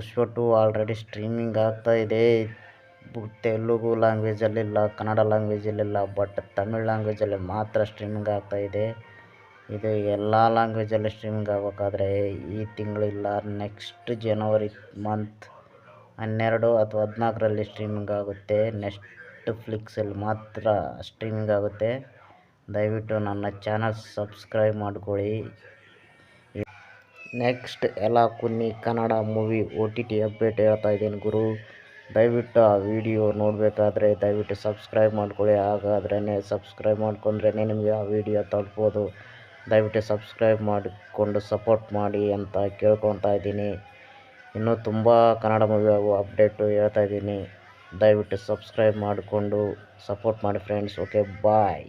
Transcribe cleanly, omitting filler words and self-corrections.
ಪುಷ್ಪ 2 already streaming ಆಗ್ತಾ ಇದೆ. Telugu ಲ್ಯಾಂಗ್ವೇಜಲ್ಲಿಲ್ಲ, Kannada ಲ್ಯಾಂಗ್ವೇಜಲ್ಲಿಲ್ಲ, but Tamil ಲ್ಯಾಂಗ್ವೇಜಲ್ಲಿ ಮಾತ್ರ ಸ್ಟ್ರೀಮಿಂಗ್ ಆಗ್ತಾ ಇದೆ. ಇದು ಎಲ್ಲ ಲ್ಯಾಂಗ್ವೇಜಲ್ಲಿ ಸ್ಟ್ರೀಮಿಂಗ್ ಆಗಬೇಕಾದ್ರೆ ಈ ತಿಂಗಳಿಲ್ಲ, ನೆಕ್ಸ್ಟ್ ಜನವರಿ ಮಂತ್ 12 ಅಥವಾ 14ರಲ್ಲಿ ಸ್ಟ್ರೀಮಿಂಗ್ ಆಗುತ್ತೆ. ನೆಟ್ಫ್ಲಿಕ್ಸಲ್ಲಿ ಮಾತ್ರ ಸ್ಟ್ರೀಮಿಂಗ್ ಆಗುತ್ತೆ. ದಯವಿಟ್ಟು ನನ್ನ ಚಾನಲ್ ಸಬ್ಸ್ಕ್ರೈಬ್ ಮಾಡ್ಕೊಳ್ಳಿ. ನೆಕ್ಸ್ಟ್ ಎಲ ಕುನ್ನಿ ಕನ್ನಡ ಮೂವಿ OTT ಅಪ್ಡೇಟ್ ಹೇಳ್ತಾ ಇದ್ದೀನಿ ಗುರು. ದಯವಿಟ್ಟು ಆ ವಿಡಿಯೋ ನೋಡಬೇಕಾದ್ರೆ ದಯವಿಟ್ಟು ಸಬ್ಸ್ಕ್ರೈಬ್ ಮಾಡ್ಕೊಳ್ಳಿ. ಹಾಗಾದ್ರೇ ಸಬ್ಸ್ಕ್ರೈಬ್ ಮಾಡ್ಕೊಂಡ್ರೇ ನಿಮಗೆ ಆ ವಿಡಿಯೋ ತಲುಪೋದು. ದಯವಿಟ್ಟು ಸಬ್ಸ್ಕ್ರೈಬ್ ಮಾಡಿಕೊಂಡು ಸಪೋರ್ಟ್ ಮಾಡಿ ಅಂತ ಕೇಳ್ಕೊತಾ ಇದ್ದೀನಿ. ಇನ್ನೂ ತುಂಬ ಕನ್ನಡ ಮೂವಿ ಅಪ್ಡೇಟು ಹೇಳ್ತಾ ಇದ್ದೀನಿ. ದಯವಿಟ್ಟು ಸಬ್ಸ್ಕ್ರೈಬ್ ಮಾಡಿಕೊಂಡು ಸಪೋರ್ಟ್ ಮಾಡಿ ಫ್ರೆಂಡ್ಸ್. ಓಕೆ, ಬಾಯ್.